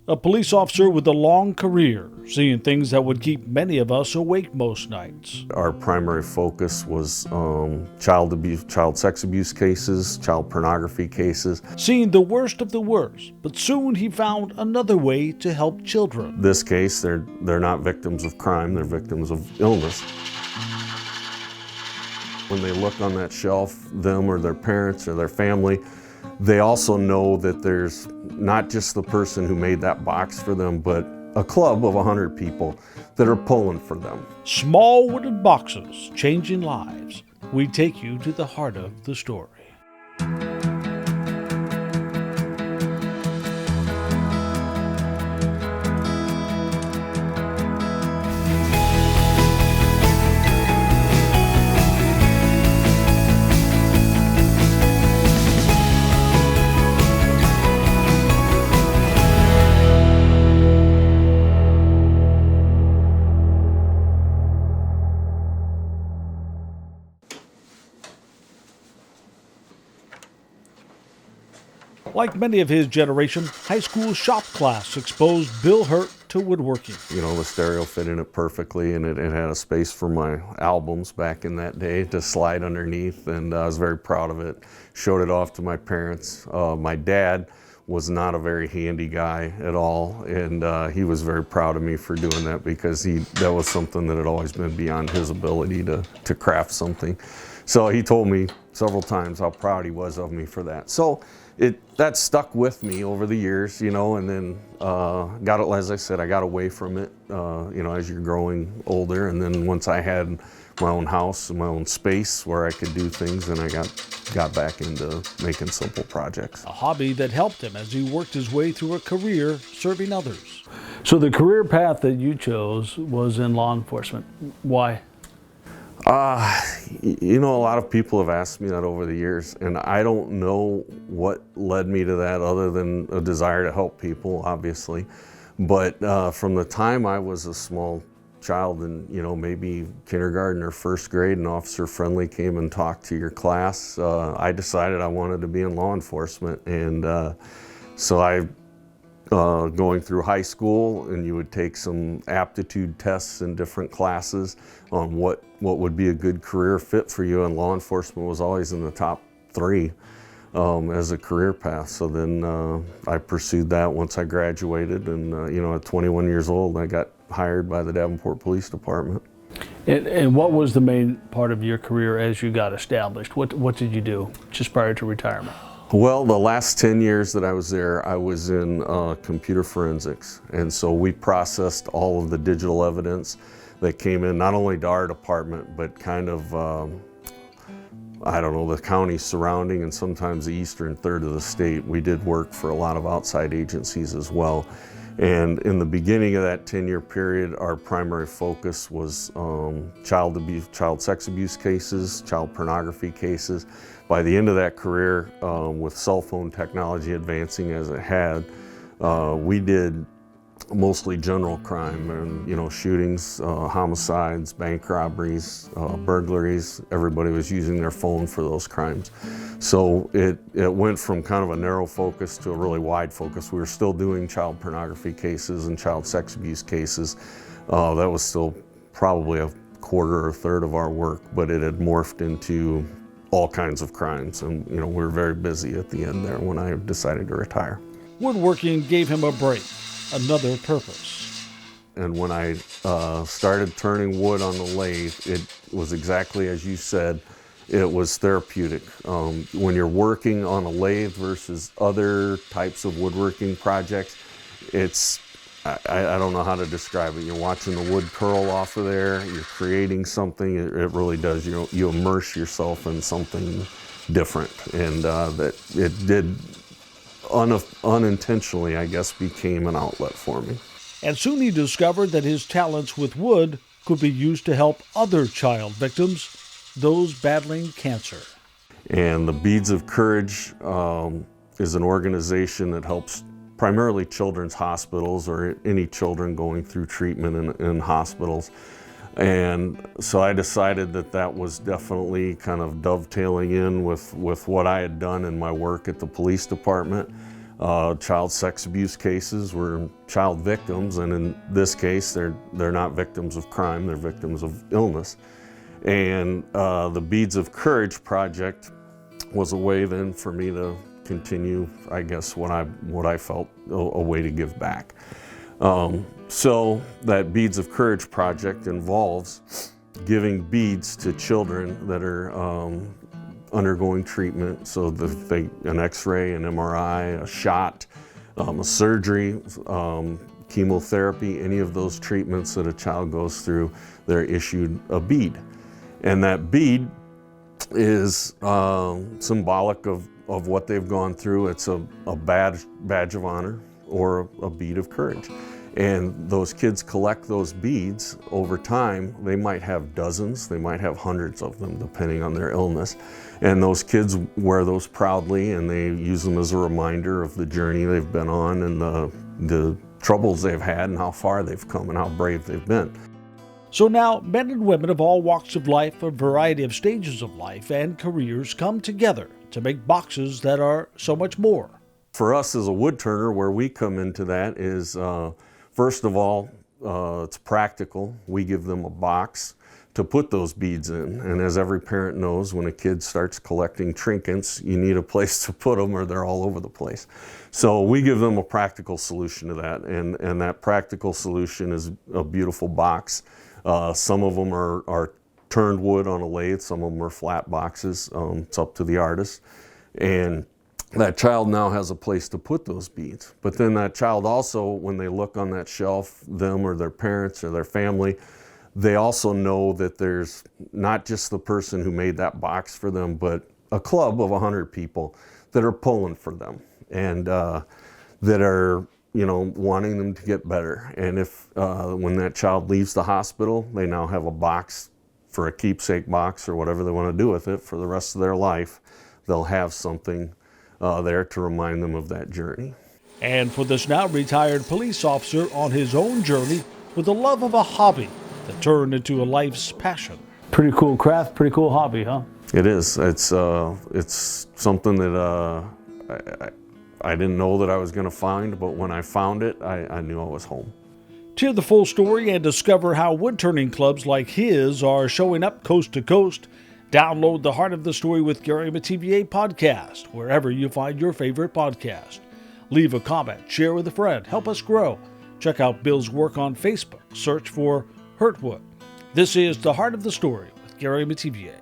A police officer with a long career, seeing things that would keep many of us awake most nights. Our primary focus was child sex abuse cases, child pornography cases. Seeing the worst of the worst, but soon he found another way to help children. This case, they're not victims of crime, they're victims of illness. When they look on that shelf, them or their parents or their family, they also know that there's not just the person who made that box for them, but a club of 100 people that are pulling for them. Small wooden boxes, changing lives. We take you to the heart of the story. Like many of his generation, high school shop class exposed Bill Hurt to woodworking. You know, the stereo fit in it perfectly, and it had a space for my albums back in that day to slide underneath, and I was very proud of it. Showed it off to my parents. My dad was not a very handy guy at all, and he was very proud of me for doing that because that was something that had always been beyond his ability to craft something. So he told me several times how proud he was of me for that. So that stuck with me over the years, you know, and then as I said, I got away from it, you know, as you're growing older. And then once I had my own house and my own space where I could do things, and I got back into making simple projects. A hobby that helped him as he worked his way through a career serving others. So the career path that you chose was in law enforcement. Why? You know, a lot of people have asked me that over the years, and I don't know what led me to that other than a desire to help people, obviously. But from the time I was a small child in, you know, maybe kindergarten or first grade, and Officer Friendly came and talked to your class, I decided I wanted to be in law enforcement. And so I going through high school, and you would take some aptitude tests in different classes on what would be a good career fit for you, and law enforcement was always in the top 3 as a career path. So then I pursued that once I graduated, and you know, at 21 years old, I got hired by the Davenport Police Department. And what was the main part of your career as you got established? What did you do just prior to retirement? Well, the last 10 years that I was there, I was in computer forensics. And so we processed all of the digital evidence that came in, not only to our department, but kind of, I don't know, the counties surrounding and sometimes the eastern third of the state. We did work for a lot of outside agencies as well. And in the beginning of that 10-year period, our primary focus was child sex abuse cases, child pornography cases. By the end of that career, with cell phone technology advancing as it had, we did mostly general crime, and you know, shootings, homicides, bank robberies, burglaries. Everybody was using their phone for those crimes. So it went from kind of a narrow focus to a really wide focus. We were still doing child pornography cases and child sex abuse cases. That was still probably a quarter or a third of our work, but it had morphed into all kinds of crimes, and you know, we were very busy at the end there when I decided to retire. Woodworking gave him a break, another purpose. And when I started turning wood on the lathe, it was exactly as you said, it was therapeutic. When you're working on a lathe versus other types of woodworking projects, I don't know how to describe it. You're watching the wood curl off of there, you're creating something, it really does. You immerse yourself in something different, and that it did unintentionally, I guess, became an outlet for me. And soon he discovered that his talents with wood could be used to help other child victims, those battling cancer. And the Beads of Courage is an organization that helps primarily children's hospitals or any children going through treatment in hospitals. And so I decided that was definitely kind of dovetailing in with what I had done in my work at the police department. Child sex abuse cases were child victims, and in this case, they're not victims of crime, they're victims of illness. And the Beads of Courage project was a way then for me to continue, I guess, what I felt a way to give back. So that Beads of Courage project involves giving beads to children that are undergoing treatment, so an x-ray, an MRI, a shot, a surgery, chemotherapy, any of those treatments that a child goes through, they're issued a bead. And that bead is symbolic of what they've gone through. It's a badge of honor or a bead of courage. And those kids collect those beads over time. They might have dozens, they might have hundreds of them, depending on their illness. And those kids wear those proudly, and they use them as a reminder of the journey they've been on and the troubles they've had and how far they've come and how brave they've been. So now, men and women of all walks of life, a variety of stages of life and careers come together to make boxes that are so much more. For us as a wood turner, where we come into that is, first of all, it's practical. We give them a box to put those beads in. And as every parent knows, when a kid starts collecting trinkets, you need a place to put them or they're all over the place. So we give them a practical solution to that. And that practical solution is a beautiful box. Some of them are turned wood on a lathe, some of them are flat boxes. It's up to the artist. And that child now has a place to put those beads. But then that child also, when they look on that shelf, them or their parents or their family, they also know that there's not just the person who made that box for them, but a club of 100 people that are pulling for them and that are, wanting them to get better. And if when that child leaves the hospital, they now have a box for a keepsake box or whatever they want to do with it for the rest of their life. They'll have something there to remind them of that journey. And for this now retired police officer on his own journey with the love of a hobby that turned into a life's passion. Pretty cool craft, pretty cool hobby, huh? It is. It's something that I didn't know that I was going to find, but when I found it, I knew I was home. To hear the full story and discover how wood-turning clubs like his are showing up coast to coast, download the Heart of the Story with Gary Metivier podcast, wherever you find your favorite podcast. Leave a comment, share with a friend, help us grow. Check out Bill's work on Facebook. Search for Hurtwood. This is the Heart of the Story with Gary Metivier.